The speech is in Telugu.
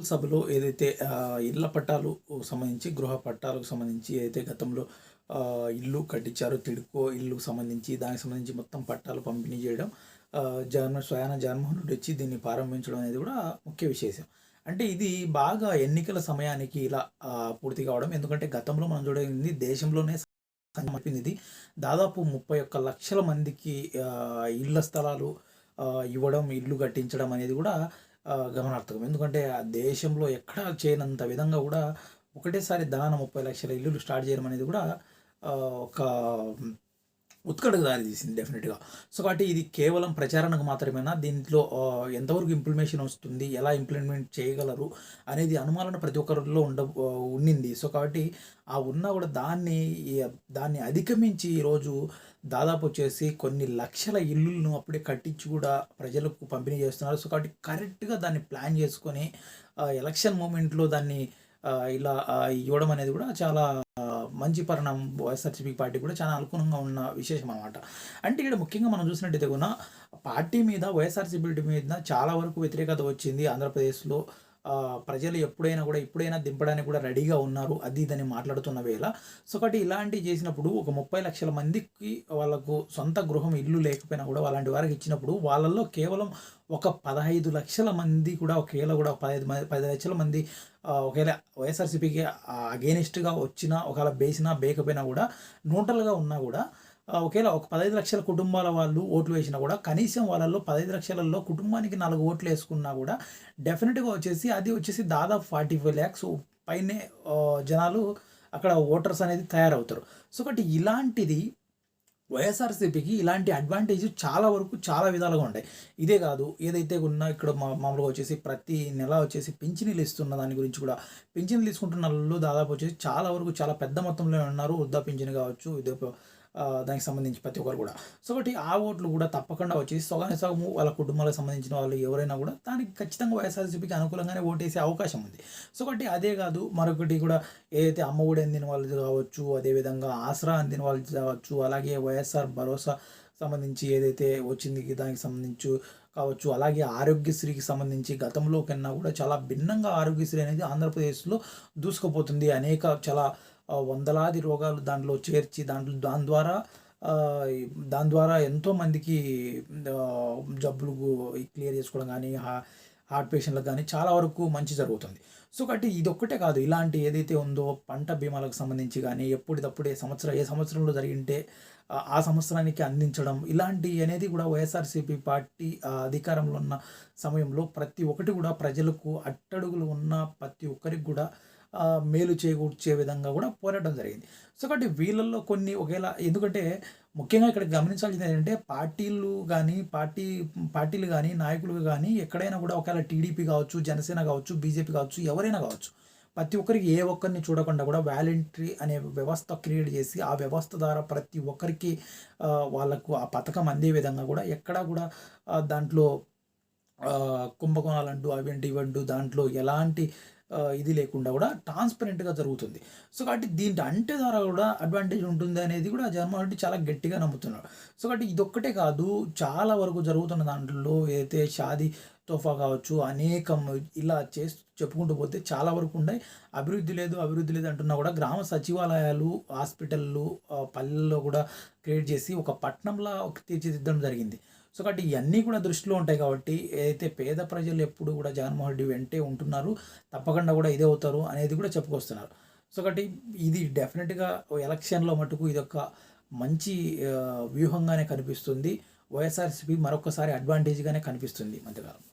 సభలో ఏదైతే ఇళ్ల పట్టాలు సంబంధించి గృహ పట్టాలకు సంబంధించి ఏదైతే గతంలో ఇల్లు కట్టించారో తిడుకో ఇల్లుకు సంబంధించి దానికి సంబంధించి మొత్తం పట్టాలు పంపిణీ చేయడం స్వయాన జగన్మోహన్ రెడ్డి వచ్చి దీన్ని ప్రారంభించడం అనేది కూడా ముఖ్య విశేషం. అంటే ఇది బాగా ఎన్నికల సమయానికి ఇలా పూర్తి కావడం. ఎందుకంటే గతంలో మనం చూడగలిగింది దేశంలోనే అయిపోయింది ఇది. దాదాపు 31,00,000 మందికి ఇళ్ల స్థలాలు ఇవ్వడం, ఇల్లు కట్టించడం అనేది కూడా గమనార్థకం. ఎందుకంటే ఆ దేశంలో ఎక్కడా చేయనంత విధంగా కూడా ఒకటేసారి దనాన 30,00,000 ఇల్లులు స్టార్ట్ చేయడం అనేది కూడా ఒక ఉత్కంఠకు దారి తీసింది డెఫినెట్‌గా. సో, కాబట్టి ఇది కేవలం ప్రచారణకు మాత్రమేనా? దీంట్లో ఎంతవరకు ఇంప్లిమేషన్ వస్తుంది? ఎలా ఇంప్లిమెంట్ చేయగలరు? అనేది అనుమానం ప్రతి ఒక్కరిలో ఉండింది. సో, కాబట్టి ఆ ఉన్నా కూడా దాన్ని అధిగమించి ఈరోజు దాదాపు వచ్చేసి కొన్ని లక్షల ఇల్లులను అప్పుడే కట్టించి కూడా ప్రజలకు పంపిణీ చేస్తున్నారు. సో, కాబట్టి కరెక్ట్‌గా దాన్ని ప్లాన్ చేసుకొని ఎలక్షన్ మూమెంట్‌లో దాన్ని ఇలా ఇవ్వడం అనేది కూడా చాలా మంచి పరిణామం. వైఎస్ఆర్‌సీపీ పార్టీ కూడా చాలా అనుకూలంగా ఉన్న విశేషం అనమాట. అంటే ఇక్కడ ముఖ్యంగా మనం చూసినట్టయితే కూడా పార్టీ మీద వైఎస్ఆర్‌సీపీ మీద చాలా వరకు వ్యతిరేకత వచ్చింది ఆంధ్రప్రదేశ్‌లో. ప్రజలు ఎప్పుడైనా కూడా ఇప్పుడైనా దింపడానికి కూడా రెడీగా ఉన్నారు. అది ఇదని మాట్లాడుతున్న వేళ. సో, కాబట్టి ఇలాంటివి చేసినప్పుడు ఒక 30,00,000 మందికి వాళ్ళకు సొంత గృహం ఇల్లు లేకపోయినా కూడా అలాంటి వారికి ఇచ్చినప్పుడు వాళ్ళల్లో కేవలం ఒక 15,00,000 మంది కూడా ఒకవేళ కూడా 10,00,000 మంది ఒకవేళ వైఎస్ఆర్‌సీపీకి అగెయినిస్ట్‌గా వచ్చినా ఒకవేళ బేసినా బేయకపోయినా కూడా న్యూట్రల్‌గా ఉన్నా కూడా ఒకేళ ఒక 15,00,000 కుటుంబాల వాళ్ళు ఓట్లు వేసినా కూడా కనీసం వాళ్ళలో 15,00,000లో కుటుంబానికి 4 ఓట్లు వేసుకున్నా కూడా డెఫినెట్‌గా అది వచ్చేసి దాదాపు 45 లాక్స్ పైనే జనాలు అక్కడ ఓటర్స్ అనేది తయారవుతారు. సో, కాబట్టి ఇలాంటిది వైఎస్ఆర్‌సీపీకి ఇలాంటి అడ్వాంటేజ్ చాలా వరకు చాలా విధాలుగా ఉంటాయి. ఇదే కాదు ఏదైతే ఇక్కడ మామూలుగా వచ్చేసి ప్రతి నెల వచ్చేసి పింఛనీలు ఇస్తున్న దాని గురించి కూడా పింఛన్లు తీసుకుంటున్న వాళ్ళు దాదాపు వచ్చేసి చాలా వరకు చాలా పెద్ద మొత్తంలో ఉన్నారు. వృద్ధా పింఛను కావచ్చు, దానికి సంబంధించి ప్రతి ఒక్కరు కూడా. సో, కాబట్టి ఆ ఓట్లు కూడా తప్పకుండా వచ్చేసి సగానికి సగము వాళ్ళ కుటుంబాలకు సంబంధించిన వాళ్ళు ఎవరైనా కూడా దానికి ఖచ్చితంగా వైఎస్ఆర్‌సీపీకి అనుకూలంగానే ఓటేసే అవకాశం ఉంది. సో, కాబట్టి అదే కాదు మరొకటి కూడా ఏదైతే అమ్మ ఒడి అందిన వాళ్ళు కావచ్చు, అదేవిధంగా ఆసరా అందిన వాళ్ళు కావచ్చు, అలాగే వైఎస్ఆర్ భరోసా సంబంధించి ఏదైతే వచ్చింది దానికి సంబంధించి కావచ్చు, అలాగే ఆరోగ్యశ్రీకి సంబంధించి గతంలో కన్నా కూడా చాలా భిన్నంగా ఆరోగ్యశ్రీ అనేది ఆంధ్రప్రదేశ్‌లో దూసుకుపోతుంది. చాలా వందలాది రోగాలు దాంట్లో చేర్చి దాని ద్వారా ఎంతోమందికి జబ్బులు క్లియర్ చేసుకోవడం కానీ, హార్ట్ పేషెంట్‌లకు కానీ చాలా వరకు మంచి జరుగుతుంది. సో, కాబట్టి ఇదొక్కటే కాదు ఇలాంటి ఏదైతే ఉందో పంట బీమాలకు సంబంధించి కానీ ఎప్పటిదప్పుడే ఏ సంవత్సరంలో జరిగింటే ఆ సంవత్సరానికి అందించడం ఇలాంటియి అనేది కూడా వైఎస్ఆర్‌సీపీ పార్టీ అధికారంలో ఉన్న సమయంలో ప్రతి ఒక్కటి కూడా ప్రజలకు అట్టడుగులు ఉన్న ప్రతి ఒక్కరికి కూడా మేలు చేకూర్చే విధంగా కూడా పోరాటం జరిగింది. సో, కాబట్టి వీళ్ళల్లో కొన్ని ఎందుకంటే ముఖ్యంగా ఇక్కడ గమనించాల్సింది ఏంటంటే పార్టీలు గానీ, నాయకులు గానీ ఎక్కడైనా కూడా ఒకవేళ టీడీపీ కావచ్చు, జనసేన కావచ్చు, బీజేపీ కావచ్చు, ఎవరైనా కావచ్చు. ప్రతి ఒక్కరికి ఏ ఒక్కరిని చూడకుండా కూడా వాలంటరీ అనే వ్యవస్థ క్రియేట్ చేసి, ఆ వ్యవస్థ ద్వారా ప్రతి ఒక్కరికి వాళ్ళకు ఆ పథకం అందే విధంగా కూడా ఎక్కడా కూడా దాంట్లో కుంభకోణాలంటూ ఇవంటూ దాంట్లో ఎలాంటి ఇది లేకుండా కూడా ట్రాన్స్‌పరెంట్‌గా జరుగుతుంది. సో, కాబట్టి అంటే ద్వారా కూడా అడ్వాంటేజ్ ఉంటుంది అనేది కూడా జగన్మోహన్ రెడ్డి చాలా గట్టిగా నమ్ముతున్నాడు. సో, కాబట్టి ఇదొక్కటే కాదు చాలా వరకు జరుగుతున్న దాంట్లో ఏదైతే షాదీ తోఫా కావచ్చు అనేకం ఇలా చెప్పుకుంటూ పోతే చాలా వరకు ఉన్నాయి. అభివృద్ధి లేదు అంటున్నా కూడా గ్రామ సచివాలయాలు, హాస్పిటల్‌లు పల్లెల్లో కూడా క్రియేట్ చేసి ఒక పట్టణంలా తీర్చిదిద్దడం జరిగింది. సో, కాబట్టి ఇయన్నీ కూడా దృష్టిలో ఉంటాయి కాబట్టి ఏదైతే పేద ప్రజలు ఎప్పుడు కూడా జగన్మోహన్ రెడ్డి వెంటే ఉంటున్నారు. తప్పకుండా కూడా ఇదే అవుతారు అనేది కూడా చెప్పుకొస్తున్నారు. సో, కాబట్టి ఇది డెఫినిట్‌గా ఎలక్షన్‌లో మటుకు ఇదొక మంచి వ్యూహంగానే కనిపిస్తుంది. వైఎస్ఆర్‌సీపీ మరొకసారి అడ్వాంటేజ్‌గానే కనిపిస్తుంది ఈ మధ్యకాలం.